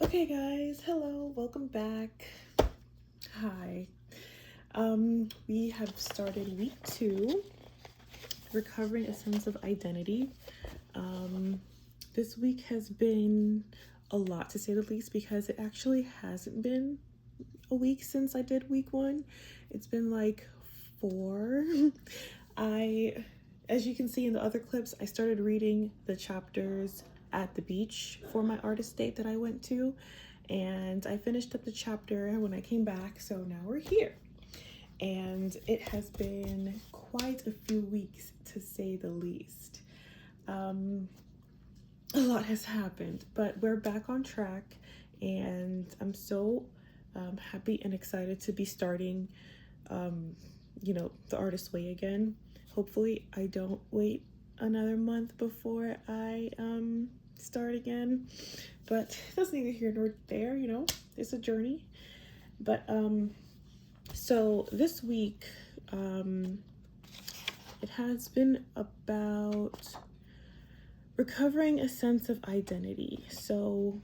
Okay guys, hello, welcome back. Hi. We have started week 2, recovering a sense of identity. This week has been a lot, to say the least, because it actually hasn't been a week since I did week 1. It's been like 4. As you can see in the other clips, I started reading the chapters at the beach for my artist date that I went to, and I finished up the chapter when I came back, so now we're here. And it has been quite a few weeks, to say the least. A lot has happened, but we're back on track, and I'm so happy and excited to be starting the artist way again. Hopefully I don't wait another month before I start again, but that's neither here nor there. It's a journey. But so this week it has been about recovering a sense of identity. So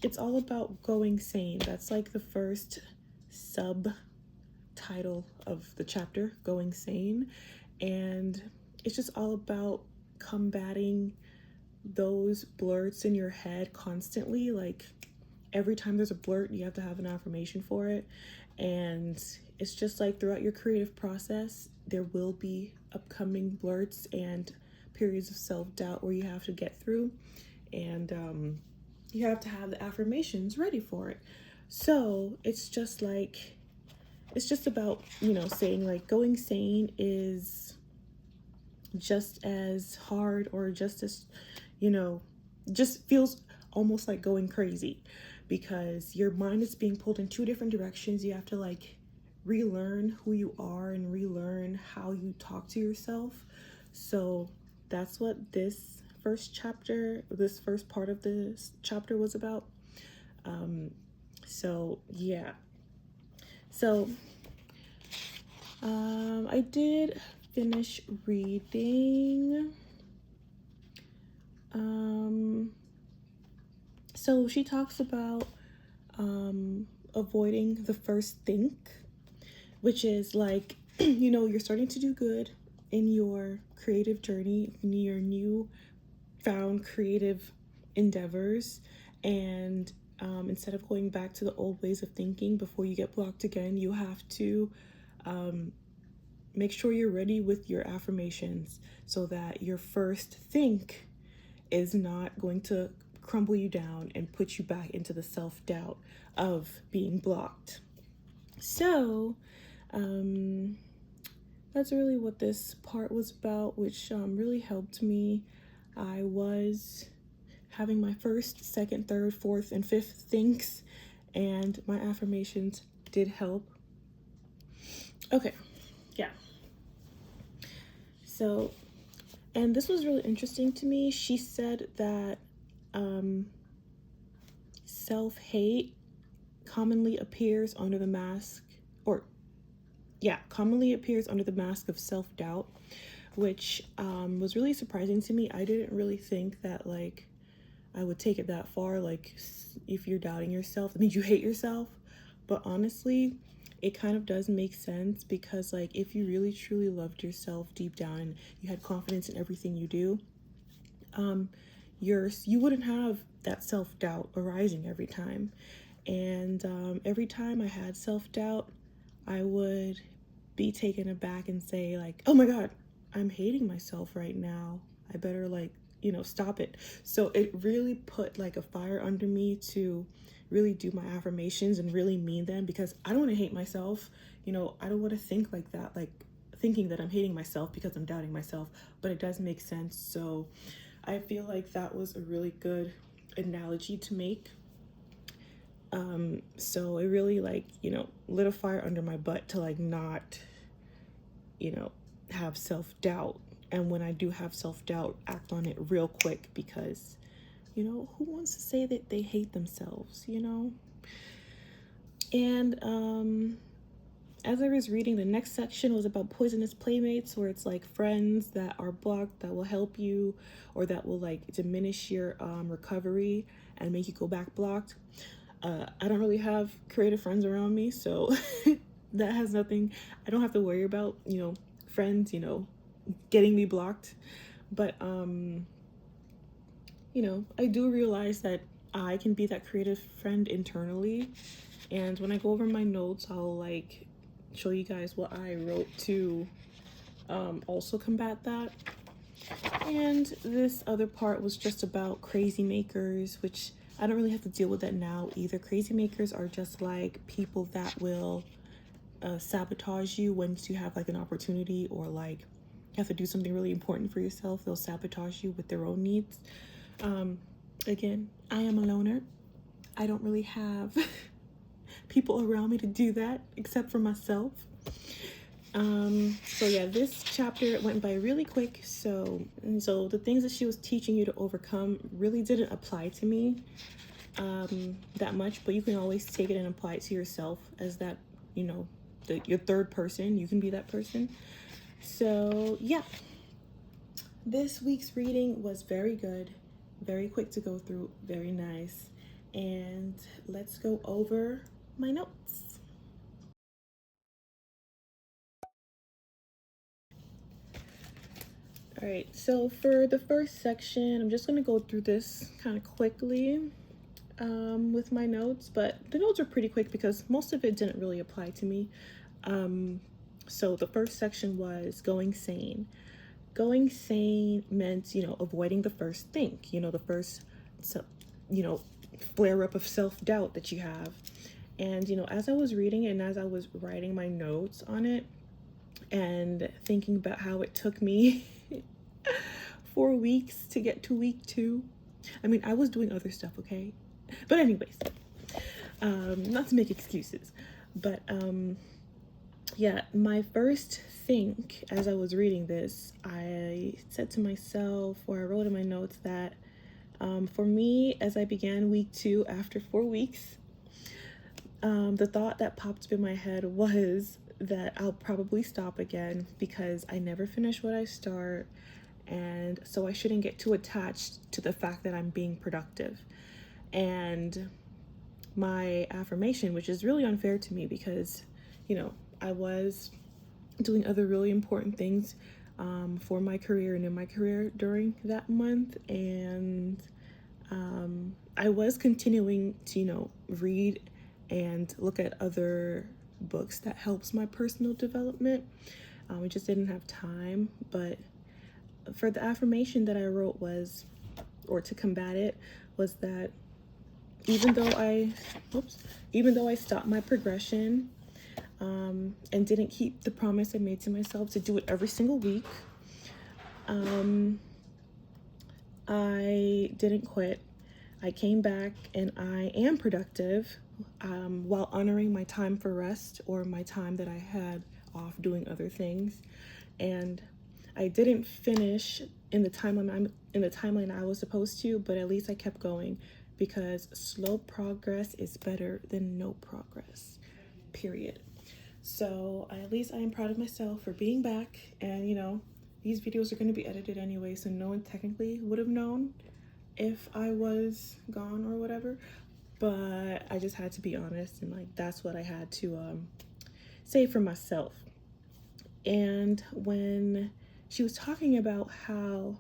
it's all about going sane. That's like the first subtitle of the chapter, going sane. And it's just all about combating those blurts in your head constantly. Like every time there's a blurt, you have to have an affirmation for it. And it's just like throughout your creative process, there will be upcoming blurts and periods of self-doubt where you have to get through, and you have to have the affirmations ready for it. So it's just about saying like going sane is just as hard, or just as just feels almost like going crazy, because your mind is being pulled in 2 different directions. You have to like relearn who you are and relearn how you talk to yourself. So that's what this first part of this chapter was about. So yeah. So I did finish reading. So she talks about avoiding the first think, which is like, you're starting to do good in your creative journey, in your new found creative endeavors, and instead of going back to the old ways of thinking before you get blocked again, you have to make sure you're ready with your affirmations, so that your first think is not going to crumble you down and put you back into the self-doubt of being blocked. So that's really what this part was about, which really helped me. I was having my first, second, third, fourth, and fifth thinks, and my affirmations did help. Okay, yeah. So, and this was really interesting to me. She said that self-hate commonly appears under the mask, commonly appears under the mask of self-doubt, which was really surprising to me. I didn't really think that like I would take it that far. Like, if you're doubting yourself, that means you hate yourself. But honestly, it kind of does make sense, because like if you really truly loved yourself deep down and you had confidence in everything you do, you wouldn't have that self-doubt arising every time. And every time I had self-doubt, I would be taken aback and say like, oh my god, I'm hating myself right now. I better stop it. So it really put like a fire under me to really do my affirmations and really mean them, because I don't want to hate myself. I don't want to think like that, like thinking that I'm hating myself because I'm doubting myself, but it does make sense. So I feel like that was a really good analogy to make. So it really lit a fire under my butt to like not, have self-doubt. And when I do have self-doubt, act on it real quick, because, who wants to say that they hate themselves, And as I was reading, the next section was about poisonous playmates, where it's like friends that are blocked that will help you or that will like diminish your recovery and make you go back blocked. I don't really have creative friends around me, so that has nothing. I don't have to worry about, friends, getting me blocked. But I do realize that I can be that creative friend internally. And when I go over my notes, I'll like show you guys what I wrote to also combat that. And this other part was just about crazy makers, which I don't really have to deal with that now either. Crazy makers are just like people that will sabotage you once you have like an opportunity, or like you have to do something really important for yourself. They'll sabotage you with their own needs. Again, I am a loner. I don't really have people around me to do that except for myself. So yeah, this chapter went by really quick. So the things that she was teaching you to overcome really didn't apply to me that much, but you can always take it and apply it to yourself as that, your third person. You can be that person. So yeah, this week's reading was very good, very quick to go through, very nice. And let's go over my notes. All right, so for the first section, I'm just going to go through this kind of quickly with my notes, but the notes are pretty quick because most of it didn't really apply to me. So the first section was going sane. Going sane meant, avoiding the first thing, the first, flare up of self-doubt that you have. And, as I was reading it and as I was writing my notes on it and thinking about how it took me 4 weeks to get to week 2. I mean, I was doing other stuff, okay? But anyways, not to make excuses, but yeah, my first think as I was reading this, I said to myself, or I wrote in my notes that for me, as I began week 2 after 4 weeks, the thought that popped up in my head was that I'll probably stop again because I never finish what I start, and so I shouldn't get too attached to the fact that I'm being productive. And my affirmation, which is really unfair to me because, I was doing other really important things for my career and in my career during that month, and I was continuing to, read and look at other books that helps my personal development. I just didn't have time. But for the affirmation that I wrote was, or to combat it, was that even though I stopped my progression and didn't keep the promise I made to myself to do it every single week, I didn't quit. I came back and I am productive while honoring my time for rest, or my time that I had off doing other things. And I didn't finish in the timeline I was supposed to, but at least I kept going, because slow progress is better than no progress, period. So at least I am proud of myself for being back. And these videos are going to be edited anyway, so no one technically would have known if I was gone or whatever, but I just had to be honest, and like that's what I had to say for myself. And when she was talking about how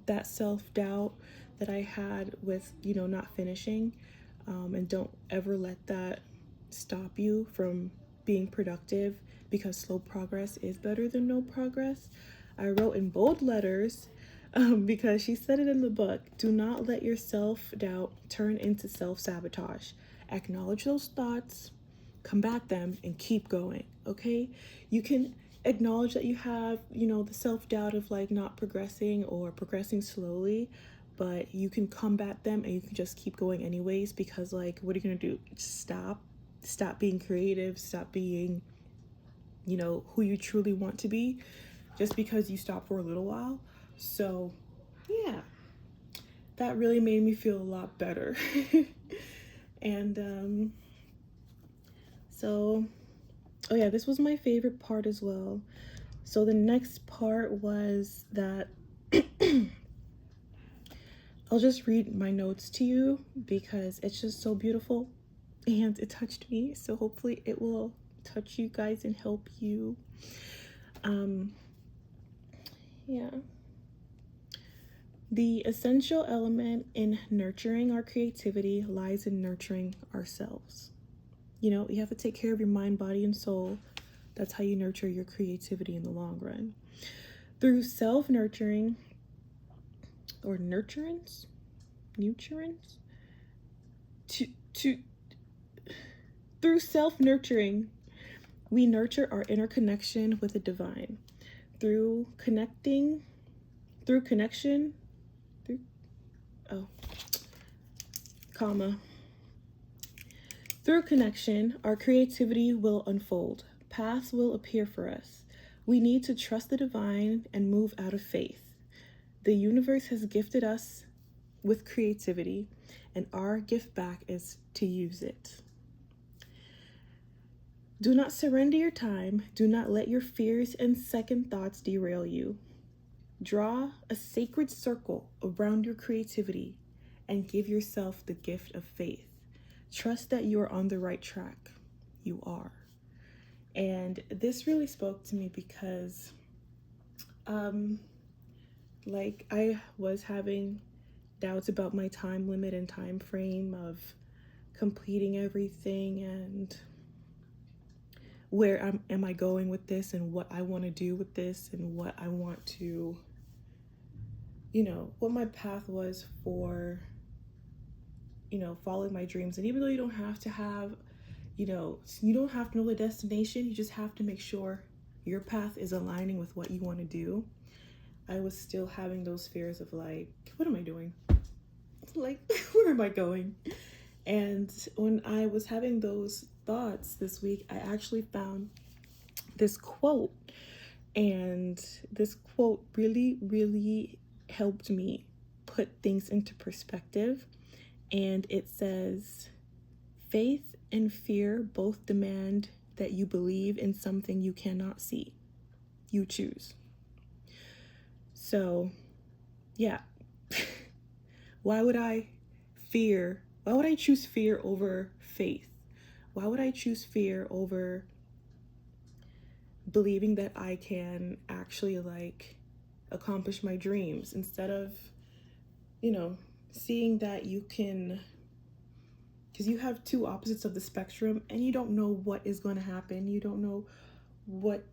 that self-doubt that I had with not finishing, and don't ever let that stop you from being productive, because slow progress is better than no progress, I wrote in bold letters, because she said it in the book, do not let your self-doubt turn into self-sabotage. Acknowledge those thoughts, combat them, and keep going. Okay, you can acknowledge that you have the self-doubt of like not progressing or progressing slowly, but you can combat them and you can just keep going anyways, because like, what are you gonna do? Stop being creative, stop being who you truly want to be just because you stop for a little while. So yeah, that really made me feel a lot better. And So, oh yeah, this was my favorite part as well. So the next part was that I'll just read my notes to you because it's just so beautiful and it touched me. So hopefully it will touch you guys and help you. Yeah. The essential element in nurturing our creativity lies in nurturing ourselves. You know, you have to take care of your mind, body, and soul. That's how you nurture your creativity in the long run. Through self-nurturing or nurturance, through self-nurturing, we nurture our inner connection with the divine. Through connection, Through connection, our creativity will unfold. Paths will appear for us. We need to trust the divine and move out of faith. The universe has gifted us with creativity, and our gift back is to use it. Do not surrender your time. Do not let your fears and second thoughts derail you. Draw a sacred circle around your creativity and give yourself the gift of faith. Trust that you are on the right track. You are. And this really spoke to me because I was having doubts about my time limit and time frame of completing everything, and where am I going with this, and what I want to do with this, and what I want to, what my path was for, following my dreams. And even though you don't have to have, you don't have to know the destination, you just have to make sure your path is aligning with what you want to do. I was still having those fears of like, what am I doing? Like, where am I going? And when I was having those thoughts this week, I actually found this quote. And this quote really, really helped me put things into perspective. And it says, faith and fear both demand that you believe in something you cannot see. You choose. So, yeah. Why would I choose fear over faith? Why would I choose fear over believing that I can actually accomplish my dreams, instead of, seeing that you can, because you have two opposites of the spectrum and you don't know what is going to happen. You don't know what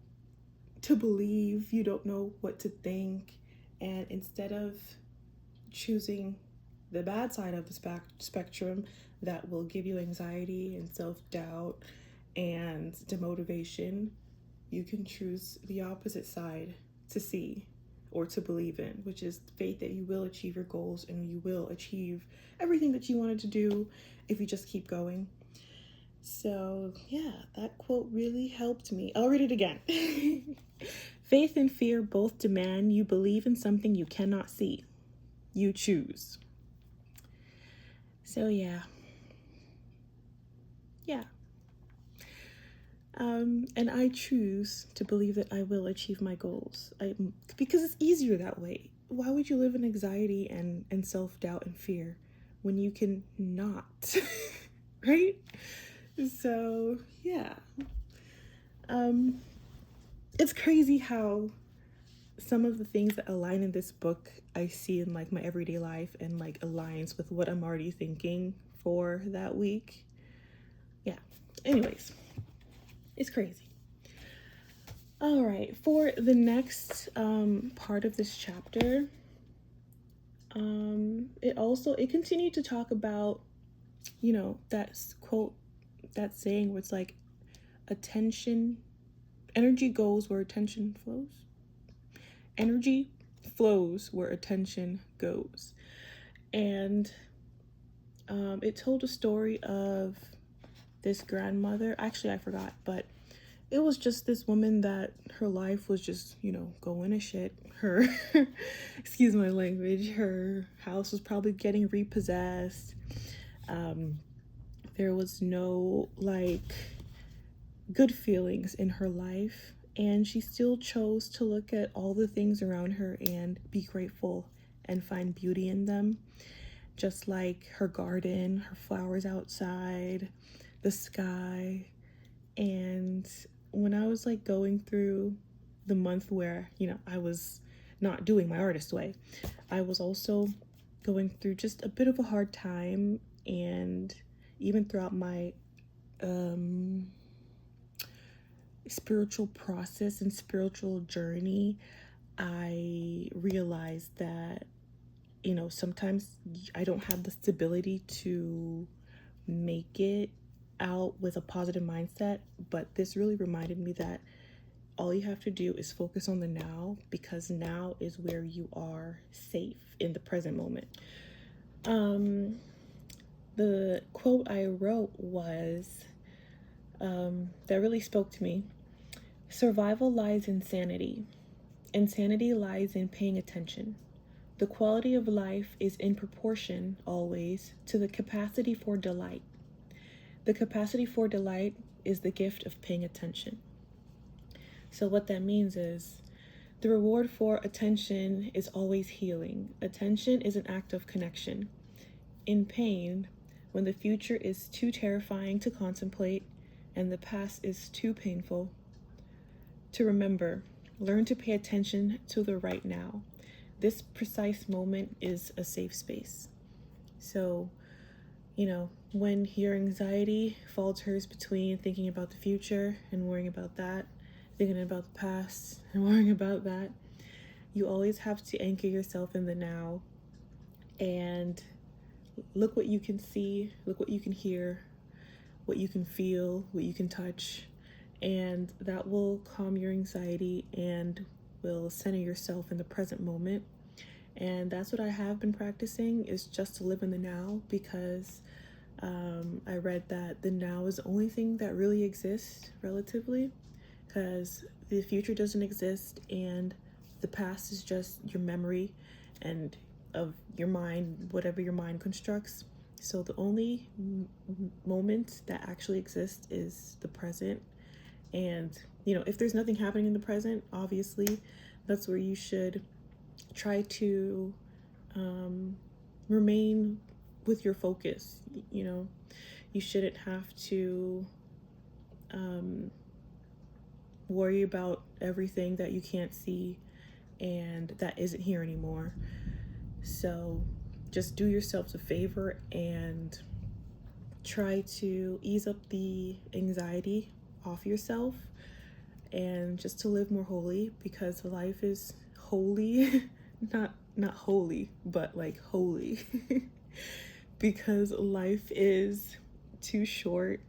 to believe. You don't know what to think. And instead of choosing the bad side of the spectrum that will give you anxiety and self-doubt and demotivation, you can choose the opposite side to see or to believe in, which is faith that you will achieve your goals and you will achieve everything that you wanted to do if you just keep going. So yeah, that quote really helped me. I'll read it again. Faith and fear both demand you believe in something you cannot see. You choose. So yeah. And I choose to believe that I will achieve my goals. Because it's easier that way. Why would you live in anxiety and self-doubt and fear when you can not? Right? So yeah. It's crazy how some of the things that align in this book I see in my everyday life and aligns with what I'm already thinking for that week. Yeah. Anyways, it's crazy. All right, for the next part of this chapter, it continued to talk about, that quote, that saying where it's energy goes where attention flows. Energy flows where attention goes. And it told a story of this grandmother. Actually, I forgot, but it was just this woman that her life was just, going to shit. Her, excuse my language, her house was probably getting repossessed. There was no, good feelings in her life, and she still chose to look at all the things around her and be grateful and find beauty in them. Just like her garden, her flowers outside, the sky. And when I was like going through the month where, I was not doing my artist way, I was also going through just a bit of a hard time. And even throughout my spiritual process and spiritual journey, I realized that, sometimes I don't have the stability to make it out with a positive mindset. But this really reminded me that all you have to do is focus on the now, because now is where you are safe in the present moment. The quote I wrote was, that really spoke to me. Survival lies in sanity. Insanity lies in paying attention. The quality of life is in proportion, always, to the capacity for delight. The capacity for delight is the gift of paying attention. So what that means is, the reward for attention is always healing. Attention is an act of connection. In pain, when the future is too terrifying to contemplate and the past is too painful to remember, learn to pay attention to the right now. This precise moment is a safe space. So, when your anxiety falters between thinking about the future and worrying about that, thinking about the past and worrying about that, you always have to anchor yourself in the now and look what you can see, look what you can hear, what you can feel, what you can touch, and that will calm your anxiety and will center yourself in the present moment. And that's what I have been practicing, is just to live in the now, because I read that the now is the only thing that really exists, relatively, because the future doesn't exist and the past is just your memory and of your mind, whatever your mind constructs. So the only moment that actually exists is the present. And if there's nothing happening in the present, obviously that's where you should try to remain with your focus. You shouldn't have to worry about everything that you can't see and that isn't here anymore. So just do yourself a favor and try to ease up the anxiety off yourself, and just to live more holy, because life is holy. not holy, but like holy. Because life is too short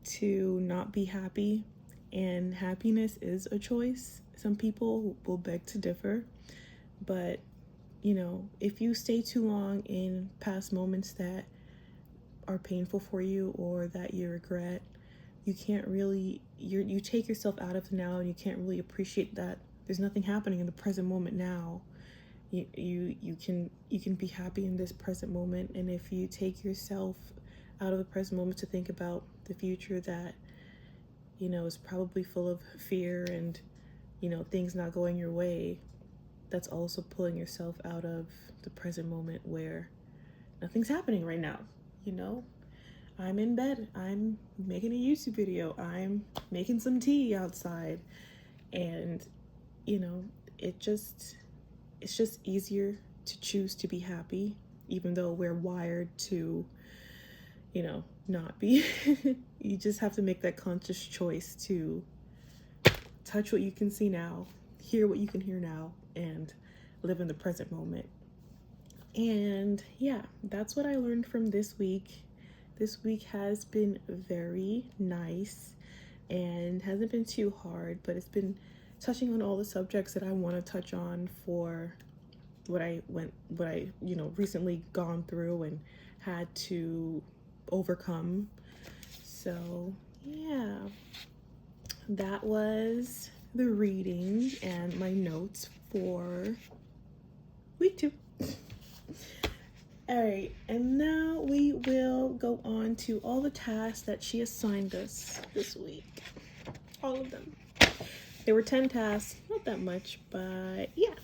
to not be happy, and happiness is a choice. Some people will beg to differ, but if you stay too long in past moments that are painful for you or that you regret, you can't really, you take yourself out of the now, and you can't really appreciate that there's nothing happening in the present moment now. You can be happy in this present moment. And if you take yourself out of the present moment to think about the future that is probably full of fear and things not going your way, that's also pulling yourself out of the present moment where nothing's happening right now. I'm in bed, I'm making a YouTube video, I'm making some tea outside, and it's just easier to choose to be happy, even though we're wired to not be. You just have to make that conscious choice to touch what you can see now, hear what you can hear now, and live in the present moment. And yeah, that's what I learned from this week. This week has been very nice and hasn't been too hard, but it's been touching on all the subjects that I want to touch on for what I recently gone through and had to overcome. So yeah, that was the reading and my notes for week 2. All right, and now we will go on to all the tasks that she assigned us this week. All of them. There were 10 tasks, not that much, but yeah.